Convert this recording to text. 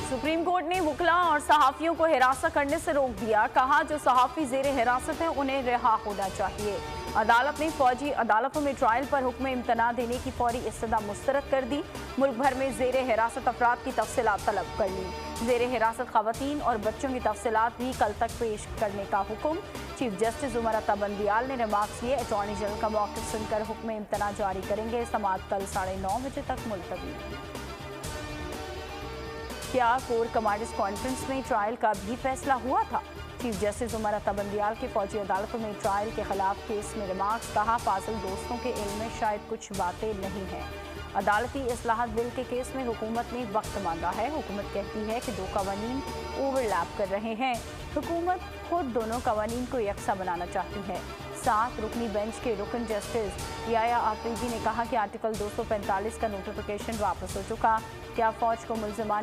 Supreme court ने वकला और सहाफियों को हिरासत करने से रोक दिया। कहा जो सहाफी जेरे हिरासत हैं उन्हें रिहा होना चाहिए। अदालत ने फौजी अदालतों में ट्रायल पर हुक्म इम्तना देने की फौरी इस्तदा मुस्तरद कर दी। मुल्क भर में जेरे हिरासत अफराद की तफसीलात तलब कर ली। जेरे हिरासत खवातीन और बच्चों की तफसीलात भी कल तक पेश करने का हुक्म। चीफ जस्टिस उमर अता बंदियाल ने रिमार्क्स किए। अटॉर्नी जनरल का मौक़िफ़ सुनकर हुक्म इम्तना जारी करेंगे। समाअत कल 9:30 बजे तक मुलतवी। क्या कोर कमांडर्स कॉन्फ्रेंस में ट्रायल का भी फैसला हुआ था? चीफ जस्टिस उमर अता बंदियाल के फौजी अदालतों में ट्रायल के खिलाफ केस में रिमार्क्स। कहा फाजिल दोस्तों के इल्म में शायद कुछ बातें नहीं हैं। अदालती इस्लाहत बिल के केस में हुकूमत ने वक्त मांगा है। हुकूमत कहती है कि 2 कवानीन ओवरलैप कर रहे हैं। हुकूमत खुद दोनों कवानीन को यकसा बनाना चाहती है। 7 रुकनी बेंच के रुकन जस्टिस याया आफरीदी ने कहा कि आर्टिकल 245 का नोटिफिकेशन वापस हो चुका। क्या फौज को मुल्ज़मान